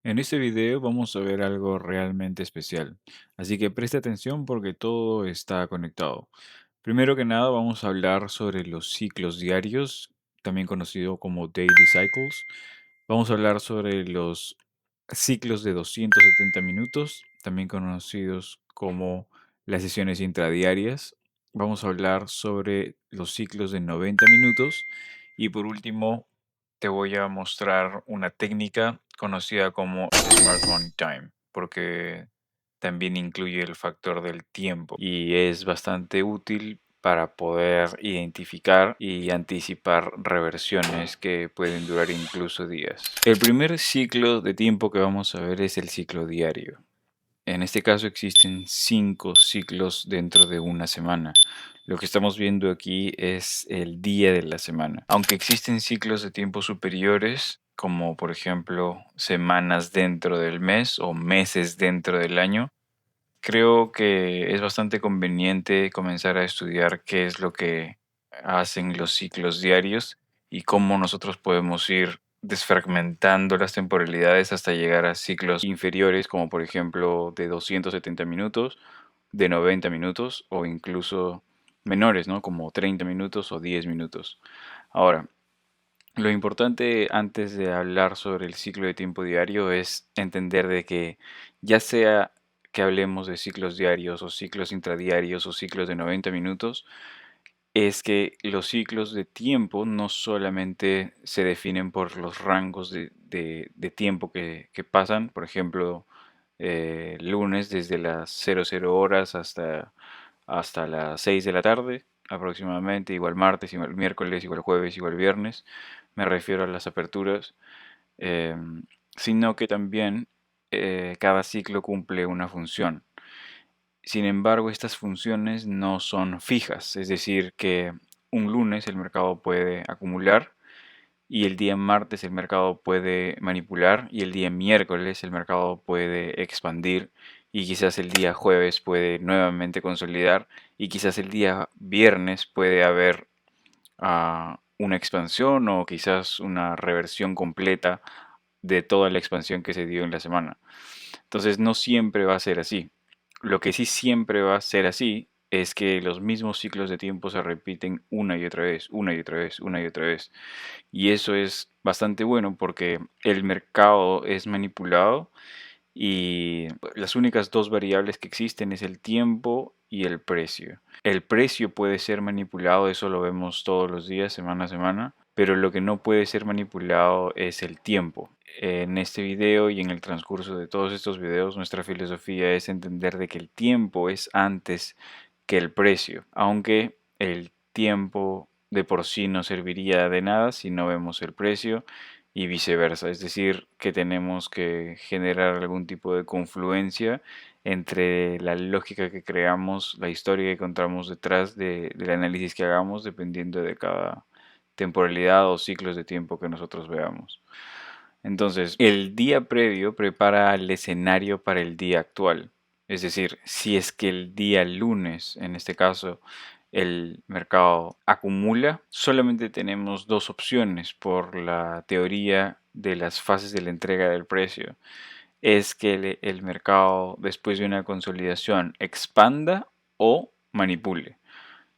En este video vamos a ver algo realmente especial, así que presta atención porque todo está conectado. Primero que nada vamos a hablar sobre los ciclos diarios, también conocido como daily cycles. Vamos a hablar sobre los ciclos de 270 minutos, también conocidos como las sesiones intradiarias. Vamos a hablar sobre los ciclos de 90 minutos y por último te voy a mostrar una técnica conocida como Smart Money Time, porque también incluye el factor del tiempo y es bastante útil para poder identificar y anticipar reversiones que pueden durar incluso días. El primer ciclo de tiempo que vamos a ver es el ciclo diario. En este caso existen 5 ciclos dentro de una semana. Lo que estamos viendo aquí es el día de la semana. Aunque existen ciclos de tiempo superiores, como por ejemplo semanas dentro del mes o meses dentro del año, creo que es bastante conveniente comenzar a estudiar qué es lo que hacen los ciclos diarios y cómo nosotros podemos ir desfragmentando las temporalidades hasta llegar a ciclos inferiores, como por ejemplo de 270 minutos, de 90 minutos o incluso menores, ¿no? Como 30 minutos o 10 minutos. Ahora, lo importante antes de hablar sobre el ciclo de tiempo diario es entender de que ya sea que hablemos de ciclos diarios o ciclos intradiarios o ciclos de 90 minutos, es que los ciclos de tiempo no solamente se definen por los rangos de tiempo que pasan, por ejemplo, lunes desde las 00 horas hasta las 6 de la tarde aproximadamente, igual martes, igual miércoles, igual jueves, igual viernes, me refiero a las aperturas, sino que también cada ciclo cumple una función. Sin embargo, estas funciones no son fijas, es decir, que un lunes el mercado puede acumular y el día martes el mercado puede manipular y el día miércoles el mercado puede expandir y quizás el día jueves puede nuevamente consolidar y quizás el día viernes puede haber una expansión o quizás una reversión completa de toda la expansión que se dio en la semana. Entonces no siempre va a ser así. Lo que sí siempre va a ser así es que los mismos ciclos de tiempo se repiten una y otra vez, una y otra vez, una y otra vez. Y eso es bastante bueno porque el mercado es manipulado y las únicas dos variables que existen es el tiempo y el precio. El precio puede ser manipulado, eso lo vemos todos los días, semana a semana, pero lo que no puede ser manipulado es el tiempo. En este video y en el transcurso de todos estos videos, nuestra filosofía es entender de que el tiempo es antes que el precio, aunque el tiempo de por sí no serviría de nada si no vemos el precio y viceversa. Es decir, que tenemos que generar algún tipo de confluencia entre la lógica que creamos, la historia que encontramos detrás del análisis que hagamos, dependiendo de cada temporalidad o ciclos de tiempo que nosotros veamos. Entonces, el día previo prepara el escenario para el día actual. Es decir, si es que el día lunes, en este caso, el mercado acumula, solamente tenemos dos opciones por la teoría de las fases de la entrega del precio. Es que el mercado, después de una consolidación, expanda o manipule.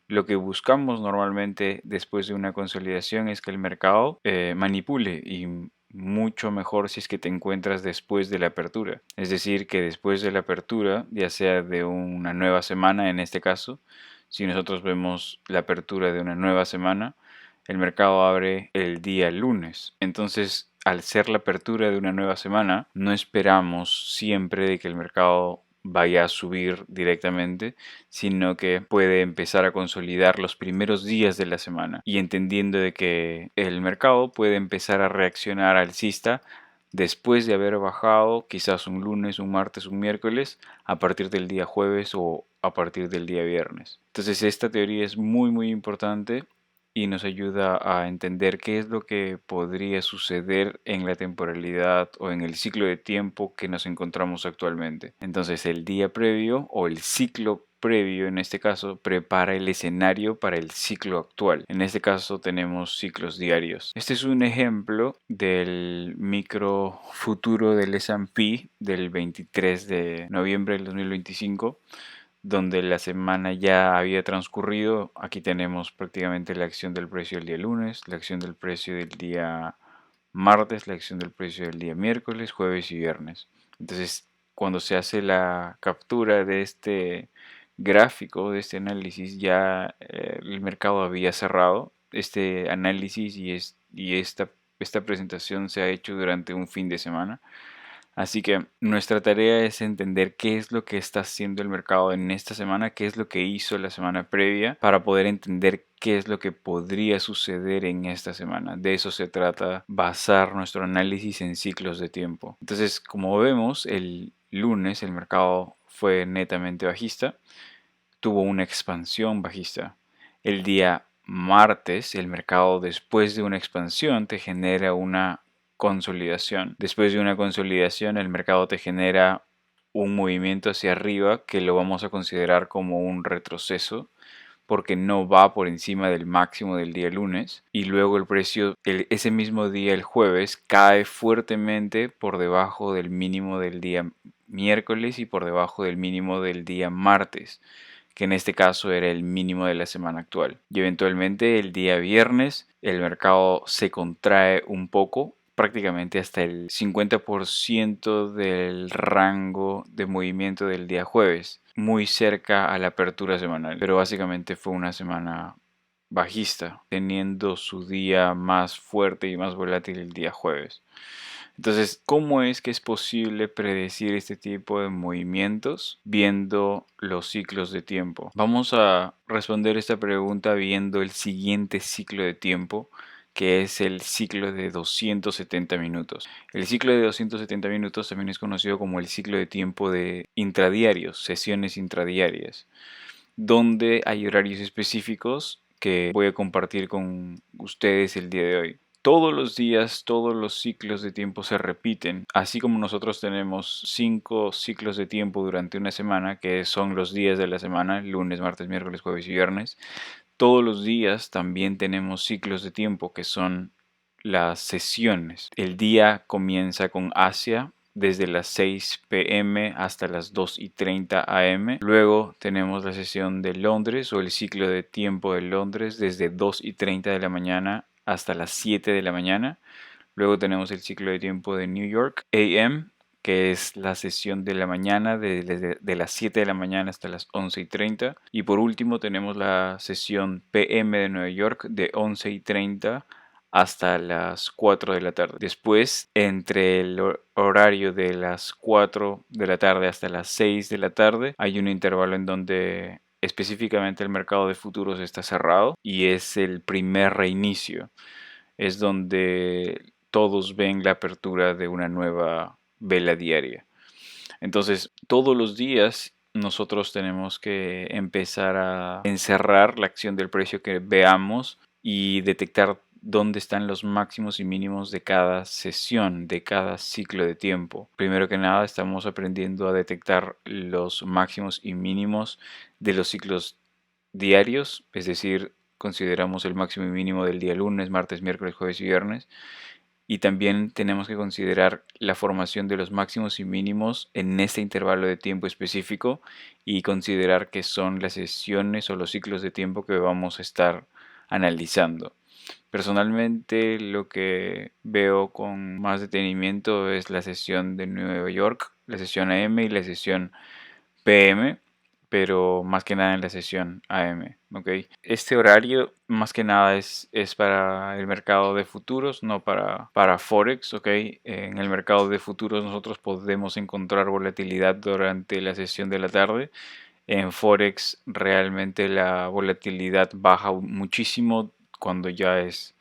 Lo que buscamos normalmente después de una consolidación es que el mercado manipule y mucho mejor si es que te encuentras después de la apertura. Es decir, que después de la apertura, ya sea de una nueva semana en este caso, si nosotros vemos la apertura de una nueva semana, el mercado abre el día lunes. Entonces, al ser la apertura de una nueva semana, no esperamos siempre de que el mercado vaya a subir directamente, sino que puede empezar a consolidar los primeros días de la semana y entendiendo de que el mercado puede empezar a reaccionar alcista después de haber bajado quizás un lunes, un martes, un miércoles, a partir del día jueves o a partir del día viernes. Entonces esta teoría es muy importante y nos ayuda a entender qué es lo que podría suceder en la temporalidad o en el ciclo de tiempo que nos encontramos actualmente. Entonces el día previo o el ciclo previo, en este caso, prepara el escenario para el ciclo actual. En este caso tenemos ciclos diarios. Este es un ejemplo del micro futuro del S&P del 23 de noviembre del 2025, donde la semana ya había transcurrido. Aquí tenemos prácticamente la acción del precio del día lunes, la acción del precio del día martes, la acción del precio del día miércoles, jueves y viernes. Entonces, cuando se hace la captura de este gráfico, de este análisis, ya el mercado había cerrado. Este análisis y esta presentación se ha hecho durante un fin de semana. Así que nuestra tarea es entender qué es lo que está haciendo el mercado en esta semana, qué es lo que hizo la semana previa, para poder entender qué es lo que podría suceder en esta semana. De eso se trata, basar nuestro análisis en ciclos de tiempo. Entonces, como vemos, el lunes el mercado fue netamente bajista, tuvo una expansión bajista. El día martes el mercado, después de una expansión, te genera una consolidación. Después de una consolidación el mercado te genera un movimiento hacia arriba que lo vamos a considerar como un retroceso, porque no va por encima del máximo del día lunes, y luego el precio ese mismo día, el jueves, cae fuertemente por debajo del mínimo del día miércoles y por debajo del mínimo del día martes, que en este caso era el mínimo de la semana actual. Y eventualmente el día viernes el mercado se contrae un poco, prácticamente hasta el 50% del rango de movimiento del día jueves, muy cerca a la apertura semanal. Pero básicamente fue una semana bajista, teniendo su día más fuerte y más volátil el día jueves. Entonces, ¿cómo es que es posible predecir este tipo de movimientos viendo los ciclos de tiempo? Vamos a responder esta pregunta viendo el siguiente ciclo de tiempo, que es el ciclo de 270 minutos. El ciclo de 270 minutos también es conocido como el ciclo de tiempo de intradiarios, sesiones intradiarias, donde hay horarios específicos que voy a compartir con ustedes el día de hoy. Todos los días, todos los ciclos de tiempo se repiten, así como nosotros tenemos 5 ciclos de tiempo durante una semana, que son los días de la semana, lunes, martes, miércoles, jueves y viernes. Todos los días también tenemos ciclos de tiempo, que son las sesiones. El día comienza con Asia, desde las 6 p.m. hasta las 2:30 a.m. Luego tenemos la sesión de Londres, o el ciclo de tiempo de Londres, desde 2:30 de la mañana hasta las 7 de la mañana. Luego tenemos el ciclo de tiempo de New York AM, que es la sesión de la mañana, de las 7 de la mañana hasta las 11:30. Y por último tenemos la sesión PM de Nueva York, de 11:30 hasta las 4 de la tarde. Después, entre el horario de las 4 de la tarde hasta las 6 de la tarde, hay un intervalo en donde específicamente el mercado de futuros está cerrado, y es el primer reinicio. Es donde todos ven la apertura de una nueva vela diaria. Entonces, todos los días nosotros tenemos que empezar a encerrar la acción del precio que veamos y detectar dónde están los máximos y mínimos de cada sesión, de cada ciclo de tiempo. Primero que nada, estamos aprendiendo a detectar los máximos y mínimos de los ciclos diarios, es decir, consideramos el máximo y mínimo del día lunes, martes, miércoles, jueves y viernes. Y también tenemos que considerar la formación de los máximos y mínimos en este intervalo de tiempo específico, y considerar que son las sesiones o los ciclos de tiempo que vamos a estar analizando. Personalmente, lo que veo con más detenimiento es la sesión de Nueva York, la sesión AM y la sesión PM, pero más que nada en la sesión AM, ¿ok? Este horario más que nada es para el mercado de futuros, no para Forex, ¿ok? En el mercado de futuros nosotros podemos encontrar volatilidad durante la sesión de la tarde. En Forex realmente la volatilidad baja muchísimo cuando ya es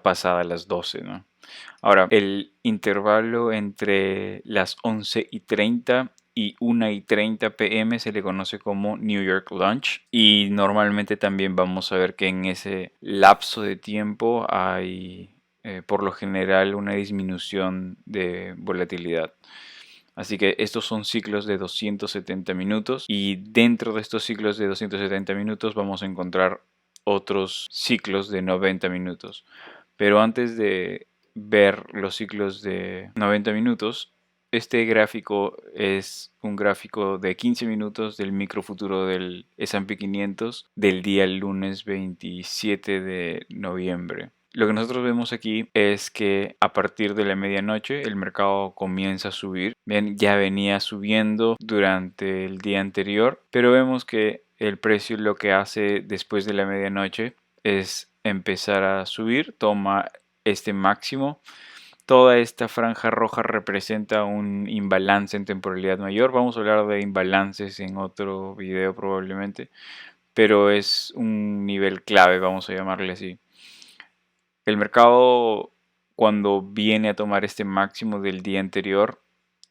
pasada las 12, ¿no? Ahora, el intervalo entre las 11:30 y 1:30 p.m. se le conoce como New York Lunch, y normalmente también vamos a ver que en ese lapso de tiempo hay por lo general una disminución de volatilidad. Así que estos son ciclos de 270 minutos y dentro de estos ciclos de 270 minutos vamos a encontrar otros ciclos de 90 minutos. Pero antes de ver los ciclos de 90 minutos, este gráfico es un gráfico de 15 minutos del microfuturo del S&P 500 del día lunes 27 de noviembre. Lo que nosotros vemos aquí es que a partir de la medianoche el mercado comienza a subir. Bien, ya venía subiendo durante el día anterior, pero vemos que el precio lo que hace después de la medianoche es empezar a subir, toma este máximo. Toda esta franja roja representa un imbalance en temporalidad mayor. Vamos a hablar de imbalances en otro video probablemente, pero es un nivel clave, vamos a llamarle así. El mercado, cuando viene a tomar este máximo del día anterior,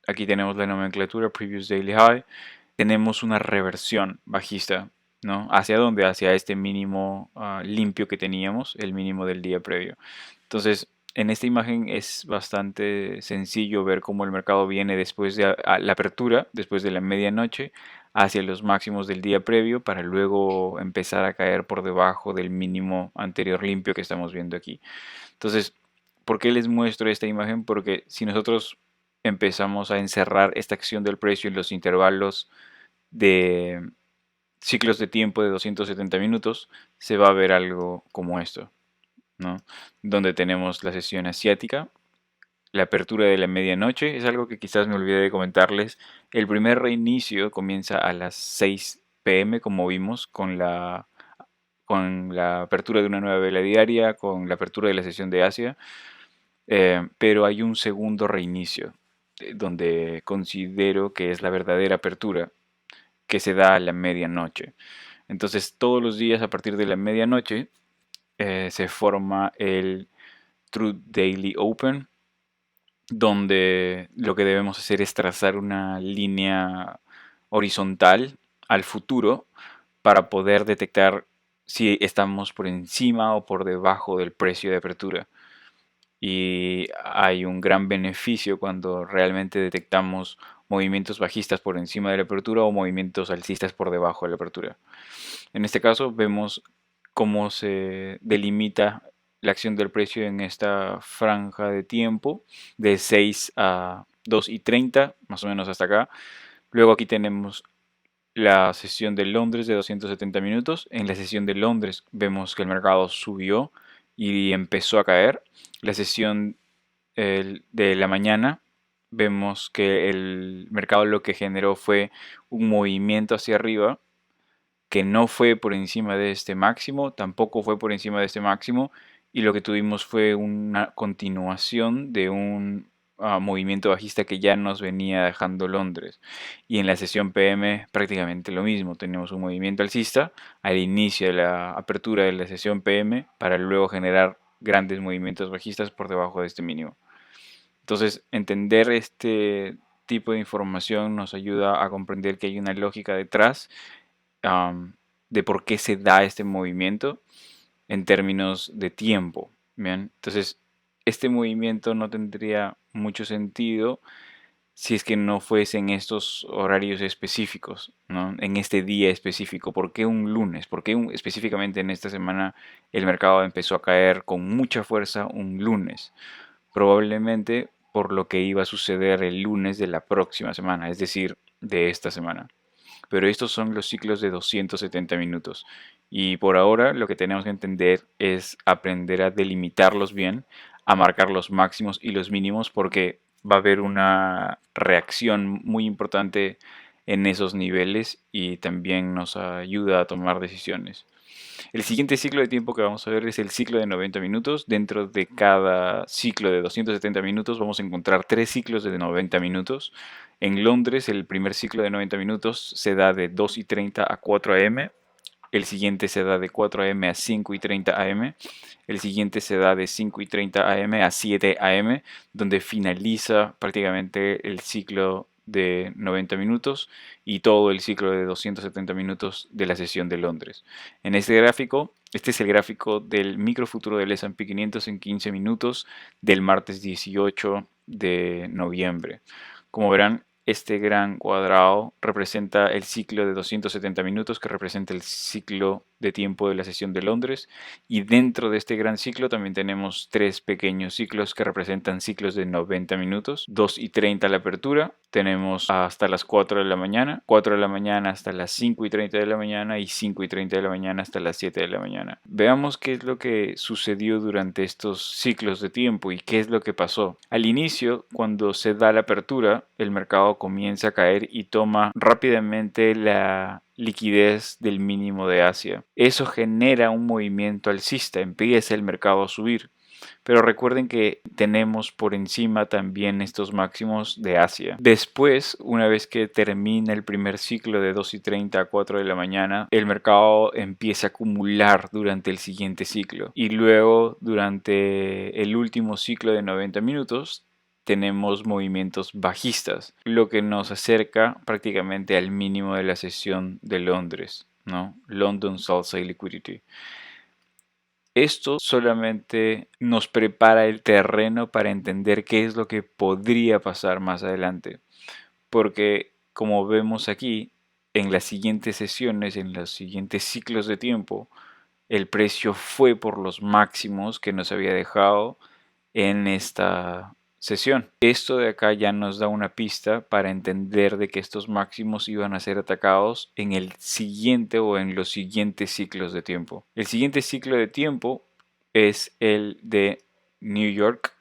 aquí tenemos la nomenclatura Previous Daily High, tenemos una reversión bajista, ¿no? ¿Hacia dónde? Hacia este mínimo limpio que teníamos, el mínimo del día previo. Entonces, en esta imagen es bastante sencillo ver cómo el mercado viene después de la apertura, después de la medianoche, hacia los máximos del día previo para luego empezar a caer por debajo del mínimo anterior limpio que estamos viendo aquí. Entonces, ¿por qué les muestro esta imagen? Porque si nosotros empezamos a encerrar esta acción del precio en los intervalos de ciclos de tiempo de 270 minutos, se va a ver algo como esto, ¿no? Donde tenemos la sesión asiática, la apertura de la medianoche, es algo que quizás me olvidé de comentarles. El primer reinicio comienza a las 6 p.m., como vimos, con la apertura de una nueva vela diaria, con la apertura de la sesión de Asia, pero hay un segundo reinicio, donde considero que es la verdadera apertura, que se da a la medianoche. Entonces, todos los días a partir de la medianoche se forma el True Daily Open, donde lo que debemos hacer es trazar una línea horizontal al futuro para poder detectar si estamos por encima o por debajo del precio de apertura. Y hay un gran beneficio cuando realmente detectamos movimientos bajistas por encima de la apertura o movimientos alcistas por debajo de la apertura. En este caso vemos cómo se delimita la acción del precio en esta franja de tiempo de 6 a 2:30, más o menos hasta acá. Luego aquí tenemos la sesión de Londres de 270 minutos. En la sesión de Londres vemos que el mercado subió y empezó a caer. La sesión de la mañana vemos que el mercado lo que generó fue un movimiento hacia arriba que no fue por encima de este máximo, tampoco fue por encima de este máximo, y lo que tuvimos fue una continuación de un movimiento bajista que ya nos venía dejando Londres. Y en la sesión PM prácticamente lo mismo, tenemos un movimiento alcista al inicio de la apertura de la sesión PM para luego generar grandes movimientos bajistas por debajo de este mínimo. Entonces, entender este tipo de información nos ayuda a comprender que hay una lógica detrás am, de por qué se da este movimiento en términos de tiempo. ¿Bien? Entonces, este movimiento no tendría mucho sentido si es que no fuese en estos horarios específicos, ¿no? En este día específico. ¿Por qué un lunes? ¿Por qué específicamente en esta semana el mercado empezó a caer con mucha fuerza un lunes? Probablemente por lo que iba a suceder el lunes de la próxima semana, es decir, de esta semana. Pero estos son los ciclos de 270 minutos. Y por ahora lo que tenemos que entender es aprender a delimitarlos bien, a marcar los máximos y los mínimos, porque va a haber una reacción muy importante en esos niveles y también nos ayuda a tomar decisiones. El siguiente ciclo de tiempo que vamos a ver es el ciclo de 90 minutos. Dentro de cada ciclo de 270 minutos vamos a encontrar tres ciclos de 90 minutos. En Londres el primer ciclo de 90 minutos se da de 2:30 a 4 a.m. El siguiente se da de 4 a.m. a 5:30 a.m. El siguiente se da de 5:30 a.m. a 7 a.m., donde finaliza prácticamente el ciclo de 90 minutos y todo el ciclo de 270 minutos de la sesión de Londres. En este gráfico, este es el gráfico del microfuturo del S&P 500 en 15 minutos del martes 18 de noviembre. Como verán, este gran cuadrado representa el ciclo de 270 minutos, que representa el ciclo de tiempo de la sesión de Londres. Y dentro de este gran ciclo también tenemos tres pequeños ciclos que representan ciclos de 90 minutos. 2:30 la apertura, tenemos hasta las 4 de la mañana, 4 de la mañana hasta las 5:30 de la mañana y 5:30 de la mañana hasta las 7 de la mañana. Veamos qué es lo que sucedió durante estos ciclos de tiempo y qué es lo que pasó. Al inicio, cuando se da la apertura, el mercado comienza a caer y toma rápidamente la liquidez del mínimo de Asia. Eso genera un movimiento alcista, empieza el mercado a subir. Pero recuerden que tenemos por encima también estos máximos de Asia. Después, una vez que termina el primer ciclo de 2:30 a 4 de la mañana, el mercado empieza a acumular durante el siguiente ciclo. Y luego, durante el último ciclo de 90 minutos, tenemos movimientos bajistas, lo que nos acerca prácticamente al mínimo de la sesión de Londres, ¿no? London Sell Side Liquidity. Esto solamente nos prepara el terreno para entender qué es lo que podría pasar más adelante. Porque como vemos aquí, en las siguientes sesiones, en los siguientes ciclos de tiempo, el precio fue por los máximos que nos había dejado en esta sesión. Esto de acá ya nos da una pista para entender de que estos máximos iban a ser atacados en el siguiente o en los siguientes ciclos de tiempo. El siguiente ciclo de tiempo es el de New York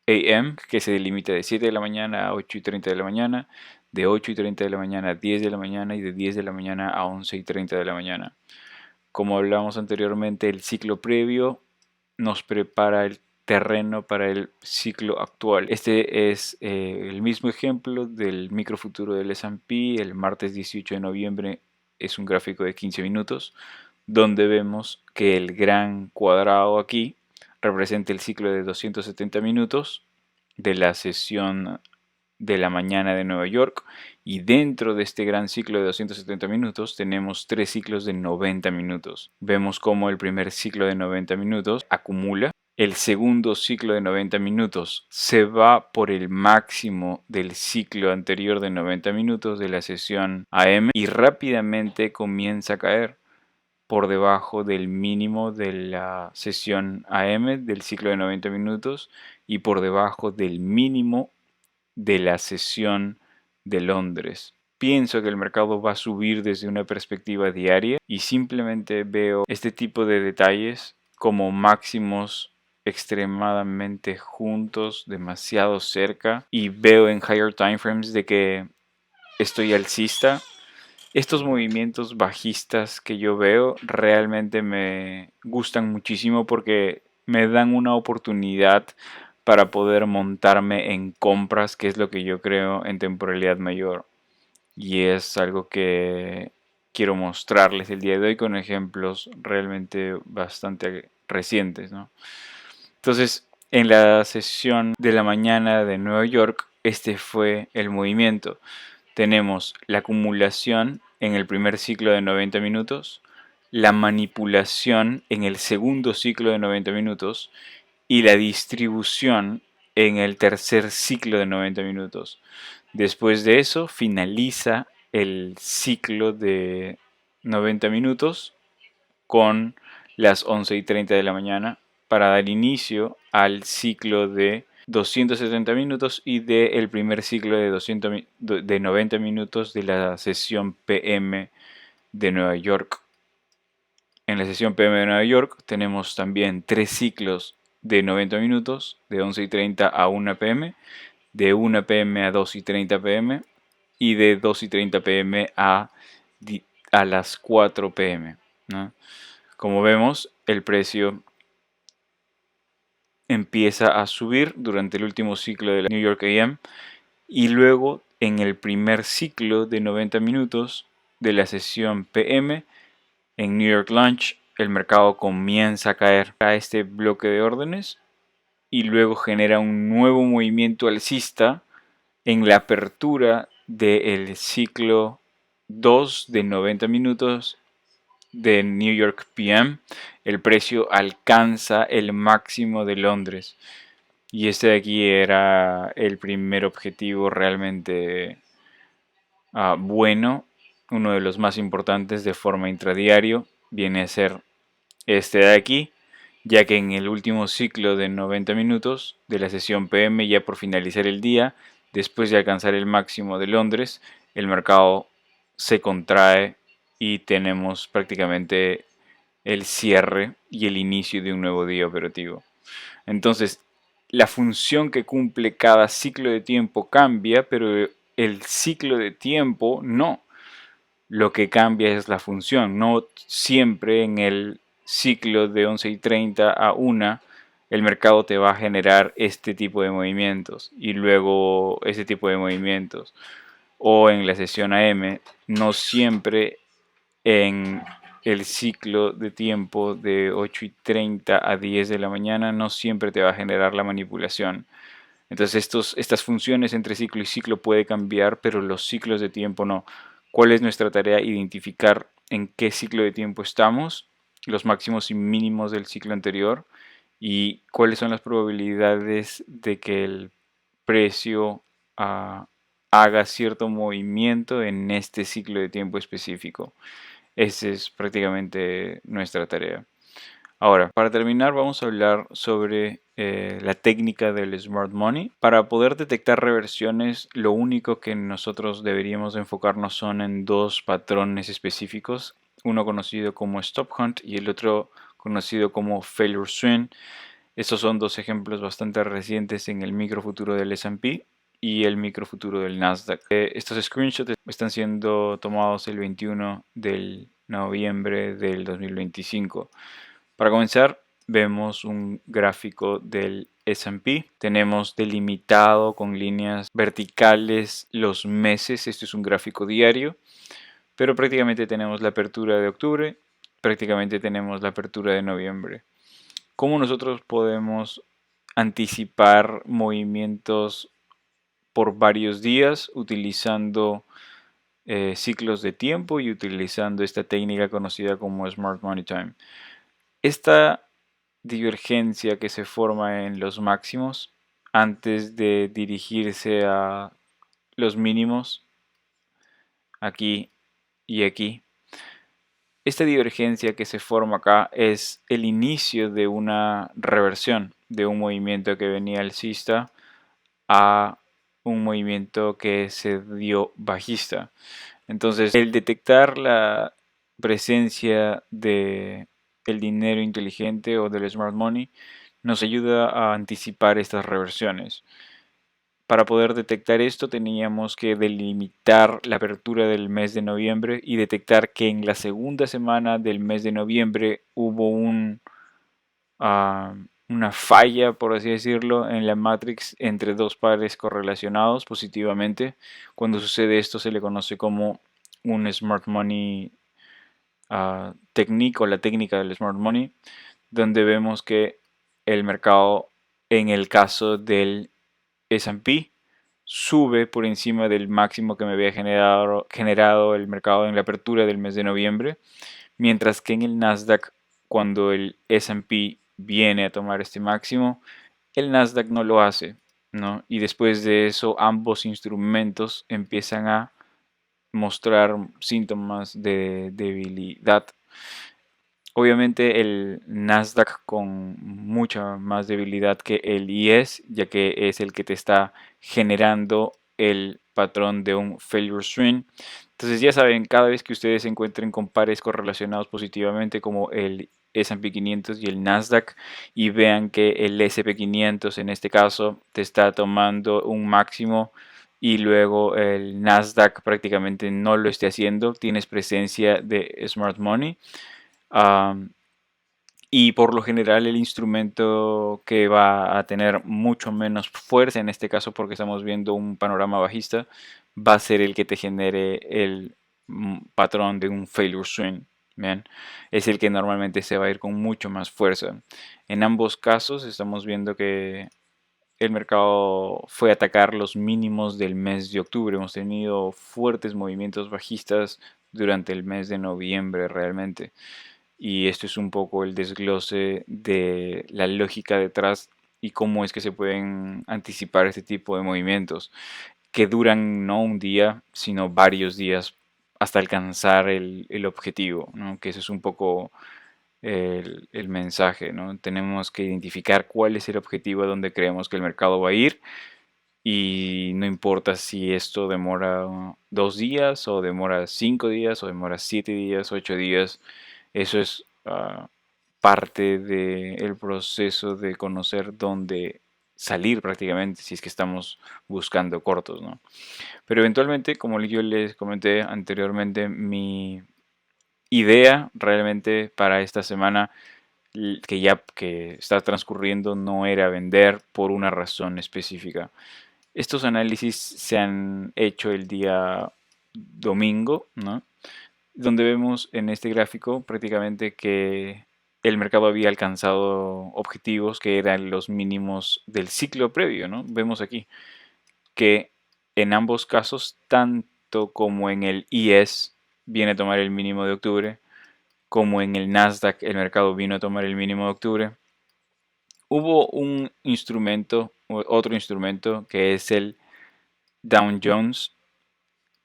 AM, que se delimita de 7 de la mañana a 8:30 de la mañana, de 8:30 de la mañana a 10 de la mañana y de 10 de la mañana a 11:30 de la mañana. Como hablamos anteriormente, el ciclo previo nos prepara el terreno para el ciclo actual. Este es el mismo ejemplo del microfuturo del S&P. El martes 18 de noviembre es un gráfico de 15 minutos donde vemos que el gran cuadrado aquí representa el ciclo de 270 minutos de la sesión de la mañana de Nueva York, y dentro de este gran ciclo de 270 minutos tenemos tres ciclos de 90 minutos. Vemos cómo el primer ciclo de 90 minutos acumula, el segundo ciclo de 90 minutos se va por el máximo del ciclo anterior de 90 minutos de la sesión AM y rápidamente comienza a caer por debajo del mínimo de la sesión AM del ciclo de 90 minutos y por debajo del mínimo de la sesión de Londres. Pienso que el mercado va a subir desde una perspectiva diaria y simplemente veo este tipo de detalles como máximos extremadamente juntos, demasiado cerca, y veo en higher time frames de que estoy alcista. Estos movimientos bajistas que yo veo realmente me gustan muchísimo porque me dan una oportunidad para poder montarme en compras, que es lo que yo creo en temporalidad mayor. Y es algo que quiero mostrarles el día de hoy con ejemplos realmente bastante recientes, ¿no? Entonces, en la sesión de la mañana de Nueva York, este fue el movimiento. Tenemos la acumulación en el primer ciclo de 90 minutos, la manipulación en el segundo ciclo de 90 minutos y la distribución en el tercer ciclo de 90 minutos. Después de eso finaliza el ciclo de 90 minutos con las 11:30 de la mañana para dar inicio al ciclo de 270 minutos y del primer ciclo de 90 minutos de la sesión PM de Nueva York. En la sesión PM de Nueva York tenemos también tres ciclos de 90 minutos, de 11:30 a 1 pm, de 1 pm a 2:30 pm y de 2:30 pm a las 4 pm, ¿no? Como vemos, el precio empieza a subir durante el último ciclo de la New York AM y luego en el primer ciclo de 90 minutos de la sesión PM en New York Lunch el mercado comienza a caer a este bloque de órdenes y luego genera un nuevo movimiento alcista en la apertura del ciclo 2 de 90 minutos de New York PM. El precio alcanza el máximo de Londres y este de aquí era el primer objetivo realmente bueno, uno de los más importantes de forma intradiario, viene a ser este de aquí, ya que en el último ciclo de 90 minutos de la sesión PM, ya por finalizar el día, después de alcanzar el máximo de Londres, el mercado se contrae y tenemos prácticamente el cierre y el inicio de un nuevo día operativo. Entonces, la función que cumple cada ciclo de tiempo cambia, pero el ciclo de tiempo no. Lo que cambia es la función. No siempre en el ciclo de 11:30 a 1 el mercado te va a generar este tipo de movimientos y luego este tipo de movimientos. O en la sesión AM, no siempre en el ciclo de tiempo de 8:30 a 10 de la mañana, no siempre te va a generar la manipulación. Entonces estas funciones entre ciclo y ciclo puede cambiar, pero los ciclos de tiempo no. ¿Cuál es nuestra tarea? Identificar en qué ciclo de tiempo estamos, los máximos y mínimos del ciclo anterior y cuáles son las probabilidades de que el precio ah, haga cierto movimiento en este ciclo de tiempo específico. Esa es prácticamente nuestra tarea. Ahora, para terminar, vamos a hablar sobre la técnica del Smart Money. Para poder detectar reversiones, lo único que nosotros deberíamos enfocarnos son en dos patrones específicos, uno conocido como Stop Hunt y el otro conocido como Failure Swing. Estos son dos ejemplos bastante recientes en el microfuturo del S&P y el microfuturo del Nasdaq. Estos screenshots están siendo tomados el 21 de noviembre del 2025. Para comenzar, vemos un gráfico del S&P. Tenemos delimitado con líneas verticales los meses. Este es un gráfico diario, pero prácticamente tenemos la apertura de octubre, prácticamente tenemos la apertura de noviembre. ¿Cómo nosotros podemos anticipar movimientos por varios días utilizando ciclos de tiempo y utilizando esta técnica conocida como Smart Money Time? Esta divergencia que se forma en los máximos antes de dirigirse a los mínimos aquí y aquí. Esta divergencia que se forma acá es el inicio de una reversión de un movimiento que venía alcista a un movimiento que se dio bajista. Entonces, el detectar la presencia de el dinero inteligente o del smart money nos ayuda a anticipar estas reversiones. Para poder detectar esto teníamos que delimitar la apertura del mes de noviembre y detectar que en la segunda semana del mes de noviembre hubo una falla, por así decirlo, en la matrix entre dos pares correlacionados positivamente. Cuando sucede esto se le conoce como un smart money technique o la técnica del smart money, donde vemos que el mercado, en el caso del S&P, sube por encima del máximo que me había generado el mercado en la apertura del mes de noviembre, mientras que en el Nasdaq, cuando el S&P viene a tomar este máximo, el Nasdaq no lo hace, ¿no? Y después de eso, ambos instrumentos empiezan a mostrar síntomas de debilidad. Obviamente el Nasdaq con mucha más debilidad que el IS, ya que es el que te está generando el patrón de un failure swing. Entonces ya saben, cada vez que ustedes se encuentren con pares correlacionados positivamente como el S&P 500 y el Nasdaq y vean que el S&P 500 en este caso te está tomando un máximo y luego el Nasdaq prácticamente no lo esté haciendo, tienes presencia de Smart Money. Um, y por lo general el instrumento que va a tener mucho menos fuerza, en este caso porque estamos viendo un panorama bajista, va a ser el que te genere el patrón de un failure swing. ¿Bien? Es el que normalmente se va a ir con mucho más fuerza. En ambos casos estamos viendo que el mercado fue a atacar los mínimos del mes de octubre. Hemos tenido fuertes movimientos bajistas durante el mes de noviembre realmente. Y esto es un poco el desglose de la lógica detrás y cómo es que se pueden anticipar este tipo de movimientos. que duran no un día, sino varios días hasta alcanzar el objetivo, ¿no? Que ese es un poco el mensaje, ¿no? Tenemos que identificar cuál es el objetivo a donde creemos que el mercado va a ir y no importa si esto demora 2 días o demora 5 días o demora 7 días, 8 días, eso es parte del proceso de conocer dónde salir prácticamente si es que estamos buscando cortos, ¿no? Pero eventualmente, como yo les comenté anteriormente, mi idea realmente para esta semana que ya que está transcurriendo no era vender por una razón específica. Estos análisis se han hecho el día domingo, ¿no? Donde vemos en este gráfico prácticamente que el mercado había alcanzado objetivos que eran los mínimos del ciclo previo, ¿no? Vemos aquí que en ambos casos, tanto como en el IS viene a tomar el mínimo de octubre, como en el Nasdaq el mercado vino a tomar el mínimo de octubre, hubo un instrumento, otro instrumento que es el Dow Jones,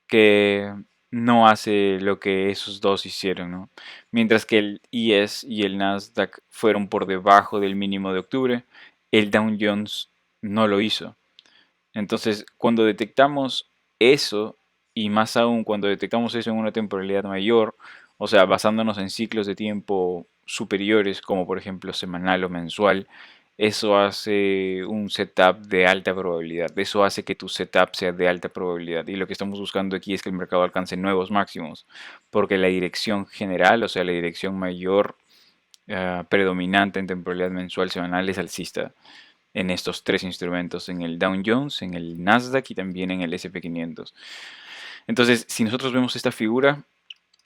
que no hace lo que esos dos hicieron, ¿no? Mientras que el IS y el Nasdaq fueron por debajo del mínimo de octubre, el Dow Jones no lo hizo. Entonces, cuando detectamos eso, y más aún cuando detectamos eso en una temporalidad mayor, o sea, basándonos en ciclos de tiempo superiores, como por ejemplo semanal o mensual, eso hace un setup de alta probabilidad. Eso hace que tu setup sea de alta probabilidad. Y lo que estamos buscando aquí es que el mercado alcance nuevos máximos, porque la dirección general, o sea, la dirección mayor predominante en temporalidad mensual semanal es alcista en estos tres instrumentos, en el Dow Jones, en el Nasdaq y también en el SP 500. Entonces, si nosotros vemos esta figura,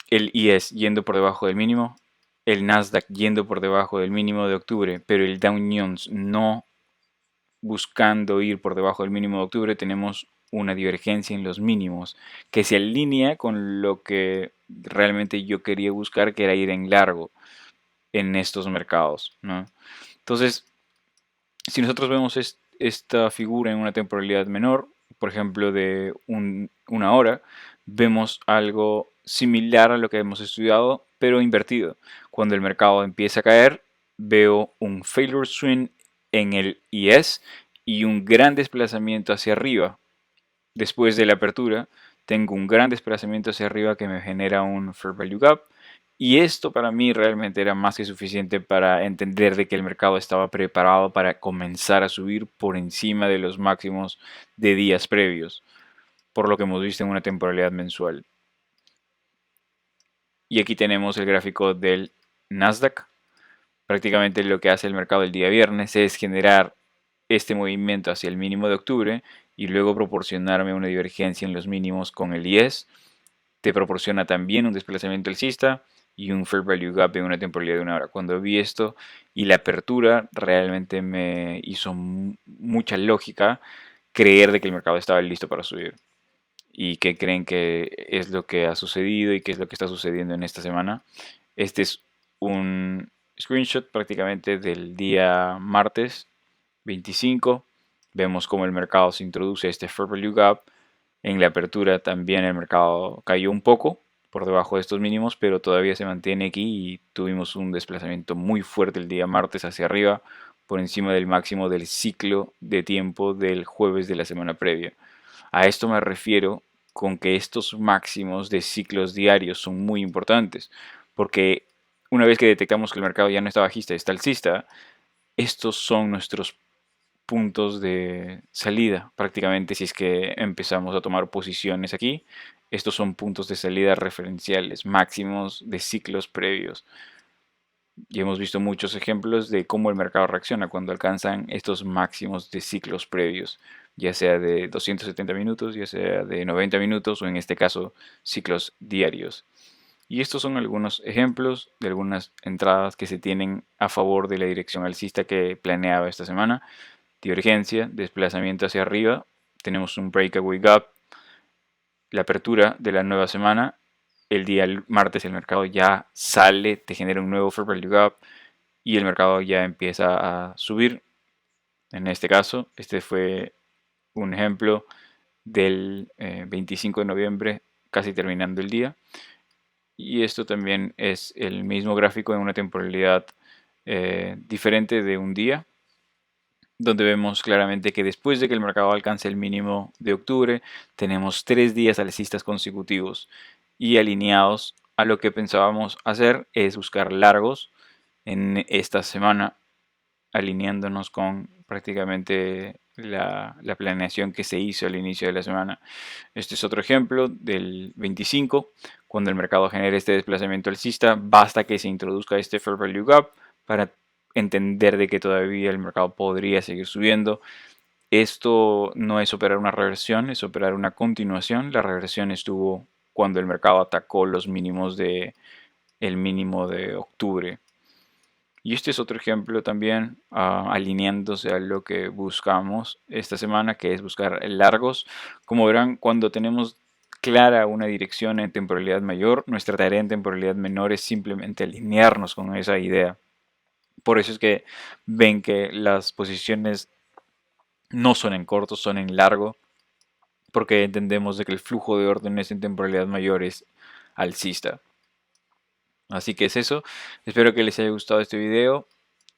el IS yendo por debajo del mínimo, el Nasdaq yendo por debajo del mínimo de octubre, pero el Dow Jones no buscando ir por debajo del mínimo de octubre, tenemos una divergencia en los mínimos que se alinea con lo que realmente yo quería buscar, que era ir en largo en estos mercados, ¿no? Entonces, si nosotros vemos esta figura en una temporalidad menor, por ejemplo de una hora, vemos algo similar a lo que hemos estudiado, pero invertido. Cuando el mercado empieza a caer, veo un failure swing en el IS y un gran desplazamiento hacia arriba. Después de la apertura, tengo un gran desplazamiento hacia arriba que me genera un Fair Value Gap. Y esto para mí realmente era más que suficiente para entender de que el mercado estaba preparado para comenzar a subir por encima de los máximos de días previos, por lo que hemos visto en una temporalidad mensual. Y aquí tenemos el gráfico del Nasdaq. Prácticamente lo que hace el mercado el día viernes es generar este movimiento hacia el mínimo de octubre y luego proporcionarme una divergencia en los mínimos con el IS. Te proporciona también un desplazamiento alcista y un Fair Value Gap en una temporalidad de una hora. Cuando vi esto y la apertura, realmente me hizo mucha lógica creer de que el mercado estaba listo para subir. ¿Y qué creen que es lo que ha sucedido y qué es lo que está sucediendo en esta semana? Este es un screenshot prácticamente del día martes 25. Vemos cómo el mercado se introduce a este Fair Value Gap. En la apertura también el mercado cayó un poco por debajo de estos mínimos, pero todavía se mantiene aquí y tuvimos un desplazamiento muy fuerte el día martes hacia arriba, por encima del máximo del ciclo de tiempo del jueves de la semana previa. A esto me refiero con que estos máximos de ciclos diarios son muy importantes, porque una vez que detectamos que el mercado ya no está bajista, está alcista, estos son nuestros puntos de salida prácticamente si es que empezamos a tomar posiciones aquí. Estos son puntos de salida referenciales máximos de ciclos previos. Y hemos visto muchos ejemplos de cómo el mercado reacciona cuando alcanzan estos máximos de ciclos previos, ya sea de 270 minutos, ya sea de 90 minutos o en este caso ciclos diarios. Y estos son algunos ejemplos de algunas entradas que se tienen a favor de la dirección alcista que planeaba esta semana. Divergencia, desplazamiento hacia arriba, tenemos un breakaway gap, la apertura de la nueva semana, el día martes el mercado ya sale, te genera un nuevo fair value gap y el mercado ya empieza a subir. En este caso, este fue un ejemplo del 25 de noviembre, casi terminando el día. Y esto también es el mismo gráfico en una temporalidad diferente de un día, donde vemos claramente que después de que el mercado alcance el mínimo de octubre, tenemos 3 días alcistas consecutivos y alineados a lo que pensábamos hacer es buscar largos en esta semana, alineándonos con prácticamente la planeación que se hizo al inicio de la semana. Este es otro ejemplo del 25, cuando el mercado genere este desplazamiento alcista, basta que se introduzca este Fair Value Gap para entender de que todavía el mercado podría seguir subiendo. Esto no es operar una reversión, es operar una continuación. La reversión estuvo cuando el mercado atacó los mínimos de el mínimo de octubre. Y este es otro ejemplo también alineándose a lo que buscamos esta semana, que es buscar largos. Como verán, cuando tenemos clara una dirección en temporalidad mayor, nuestra tarea en temporalidad menor es simplemente alinearnos con esa idea. Por eso es que ven que las posiciones no son en corto, son en largo, porque entendemos de que el flujo de órdenes en temporalidad mayor es alcista. Así que es eso. Espero que les haya gustado este video.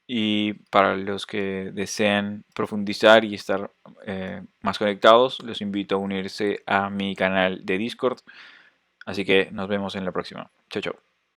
Y para los que desean profundizar y estar más conectados, los invito a unirse a mi canal de Discord. Así que nos vemos en la próxima. Chao, chao.